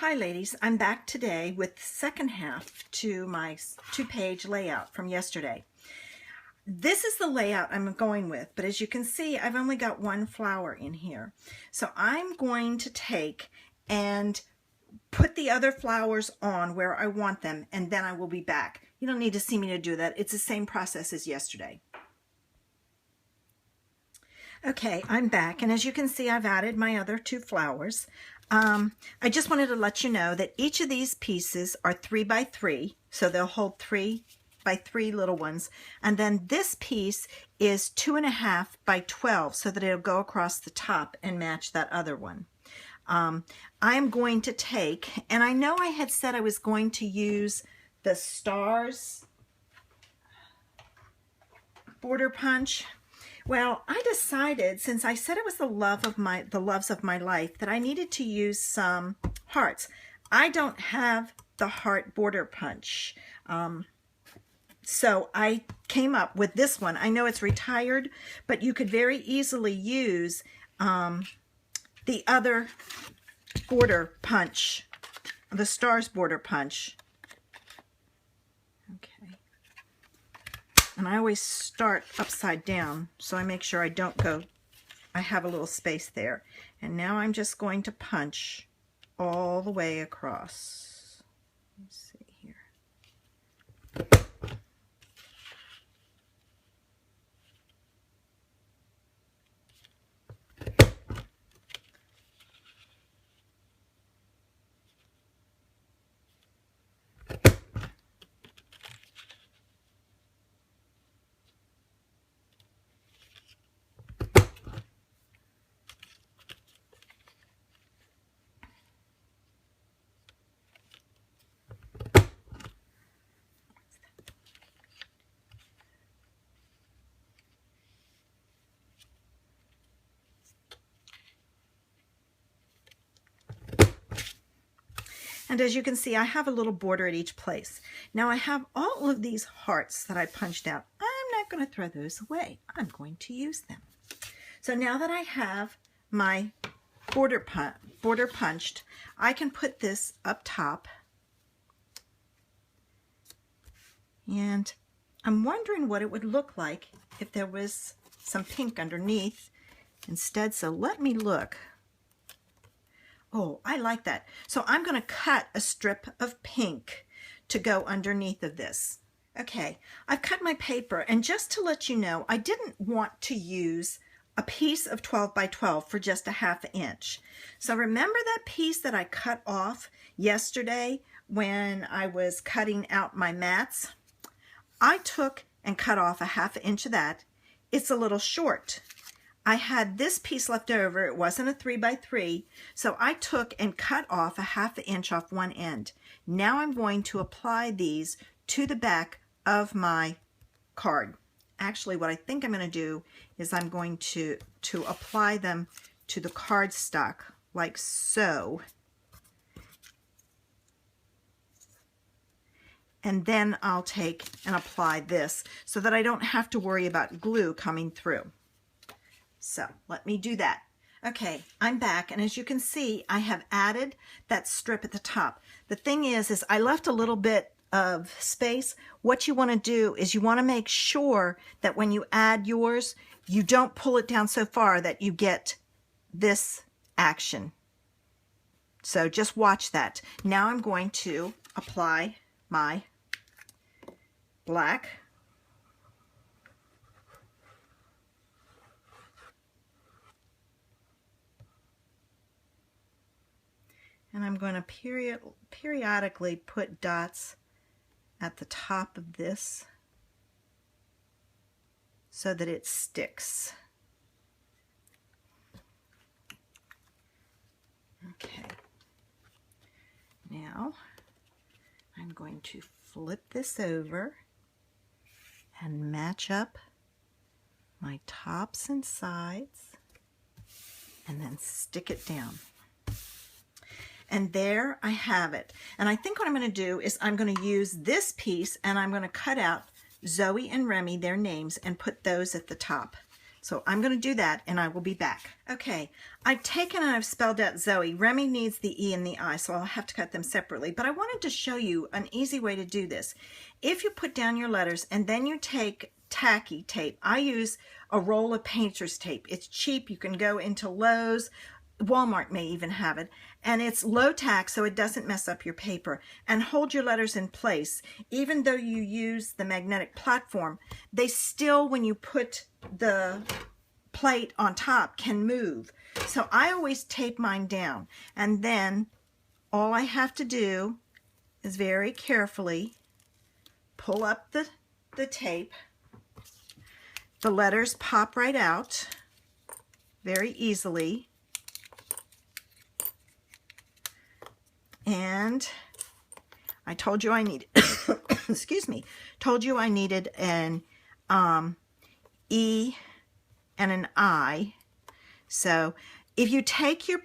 Hi ladies, I'm back today with the second half to my 2-page layout from yesterday. This is the layout I'm going with, but as you can see, I've only got one flower in here. So I'm going to take and put the other flowers on where I want them, and then I will be back. You don't need to see me to do that. It's the same process as yesterday. Okay, I'm back, and as you can see, I've added my other 2 flowers. I just wanted to let you know that each of these pieces are 3 by 3, so they'll hold 3 by 3 little ones. And then this piece is 2.5 by 12, so that it'll go across the top and match that other one. I'm going to take, and I know I had said I was going to use the Stars border punch. Well, I decided, since I said it was the loves of my life, that I needed to use some hearts. I don't have the heart border punch. So I came up with this one. I know it's retired, but you could very easily use the other border punch, the Stars border punch. Okay. And I always start upside down, so I make sure I don't go, I have a little space there. And now I'm just going to punch all the way across. Let's see here. And as you can see, I have a little border at each place. Now I have all of these hearts that I punched out. I'm not going to throw those away. I'm going to use them. So now that I have my border punched, I can put this up top. And I'm wondering what it would look like if there was some pink underneath instead. So let me look. Oh, I like that. So I'm going to cut a strip of pink to go underneath of this. Okay, I've cut my paper, and just to let you know, I didn't want to use a piece of 12 by 12 for just a ½ inch. So remember that piece that I cut off yesterday when I was cutting out my mats? I took and cut off a ½ inch of that. It's a little short. I had this piece left over. It wasn't a 3 by 3, so I took and cut off a ½ inch off one end. Now I'm going to apply these to the back of my card. Actually, what I think I'm going to do is I'm going to apply them to the cardstock like so. And then I'll take and apply this so that I don't have to worry about glue coming through. So let me do that. Okay, I'm back, and as you can see, I have added that strip at the top. The thing is I left a little bit of space. What you want to do is you want to make sure that when you add yours, you don't pull it down so far that you get this action. So just watch that. Now I'm going to apply my black. And I'm going to periodically put dots at the top of this so that it sticks. Okay. Now I'm going to flip this over and match up my tops and sides and then stick it down. And there I have it. And I think what I'm going to do is I'm going to use this piece, and I'm going to cut out Zoe and Remy, their names, and put those at the top. So I'm going to do that and I will be back. Okay, I've taken and I've spelled out Zoe. Remy needs the E and the I, so I'll have to cut them separately. But I wanted to show you an easy way to do this. If you put down your letters and then you take tacky tape, I use a roll of painter's tape. It's cheap. You can go into Lowe's. Walmart may even have it, and it's low tack so it doesn't mess up your paper, and hold your letters in place. Even though you use the magnetic platform, they still, when you put the plate on top, can move. So I always tape mine down, and then all I have to do is very carefully pull up the tape. The letters pop right out very easily. And I told you I needed, excuse me, told you I needed an E and an I. So if you take your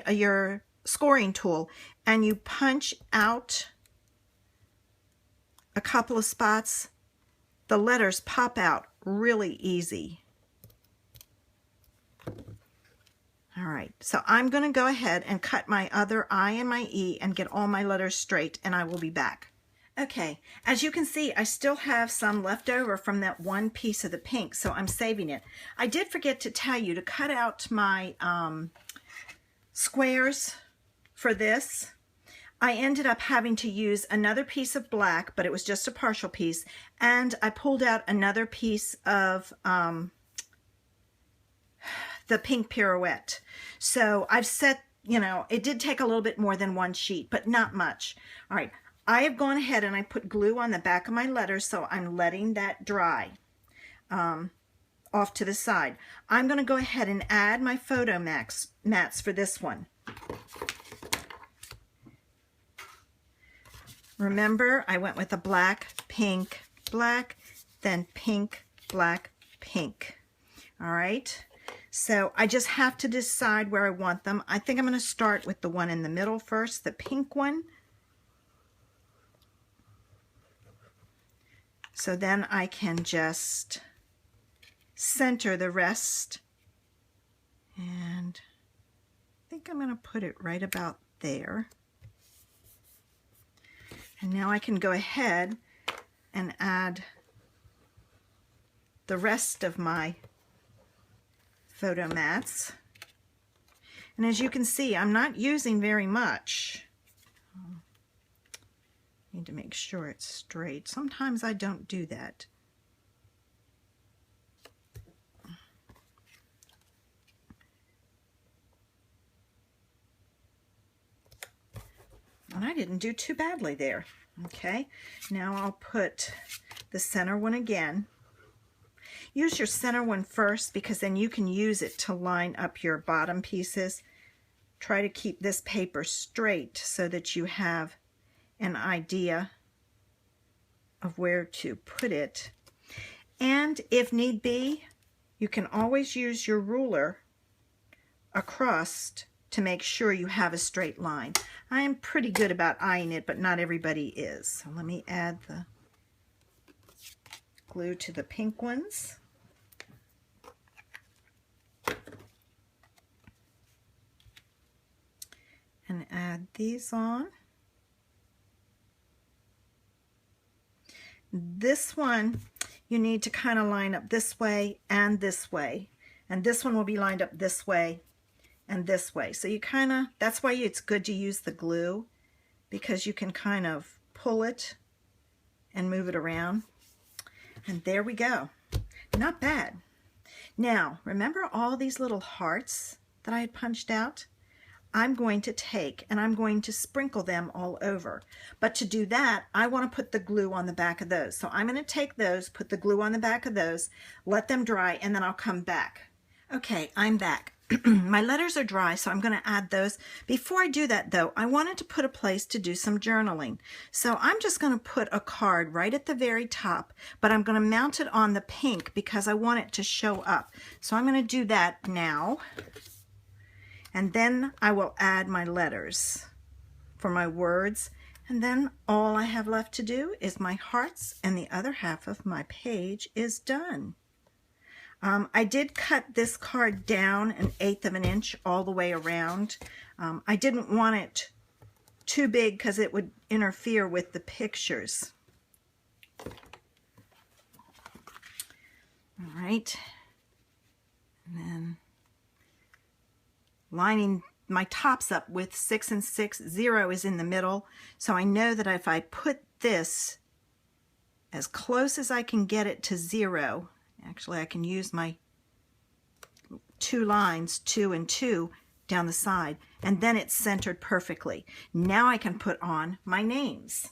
your scoring tool and you punch out a couple of spots, the letters pop out really easy. All right, so I'm going to go ahead and cut my other I and my E and get all my letters straight, and I will be back. Okay, as you can see, I still have some left over from that one piece of the pink, so I'm saving it. I did forget to tell you to cut out my squares for this. I ended up having to use another piece of black, but it was just a partial piece, and I pulled out another piece of the pink pirouette. So I've set, you know, it did take a little bit more than one sheet, but not much. All right, I have gone ahead and I put glue on the back of my letters, so I'm letting that dry off to the side. I'm going to go ahead and add my photo mats for this one. Remember, I went with a black, pink, black, then pink, black, pink. All right. So I just have to decide where I want them. I think I'm going to start with the one in the middle first, the pink one. So then I can just center the rest. And I think I'm going to put it right about there. And now I can go ahead and add the rest of my photo mats. And as you can see, I'm not using very much. Need to make sure it's straight. Sometimes I don't do that. And I didn't do too badly there. Okay, now I'll put the center one again. Use your center one first because then you can use it to line up your bottom pieces. Try to keep this paper straight so that you have an idea of where to put it. And if need be, you can always use your ruler across to make sure you have a straight line. I am pretty good about eyeing it, but not everybody is. So let me add the glue to the pink ones. And add these on. This one you need to kind of line up this way and this way. And this one will be lined up this way and this way. So you kind of, that's why it's good to use the glue, because you can kind of pull it and move it around. And there we go. Not bad. Now, remember all these little hearts that I had punched out? I'm going to take and I'm going to sprinkle them all over. But to do that, I want to put the glue on the back of those. So I'm going to take those, put the glue on the back of those, let them dry, and then I'll come back. Okay, I'm back. My letters are dry, so I'm going to add those. Before I do that, though, I wanted to put a place to do some journaling. So I'm just going to put a card right at the very top, but I'm going to mount it on the pink because I want it to show up. So I'm going to do that now. And then I will add my letters for my words. And then all I have left to do is my hearts, and the other half of my page is done. I did cut this card down 1/8 of an inch all the way around. I didn't want it too big because it would interfere with the pictures. All right, and then lining my tops up with 6 and 6. 0 is in the middle, so I know that if I put this as close as I can get it to 0, actually I can use my 2 lines, 2 and 2, down the side, and then it's centered perfectly. Now I can put on my names.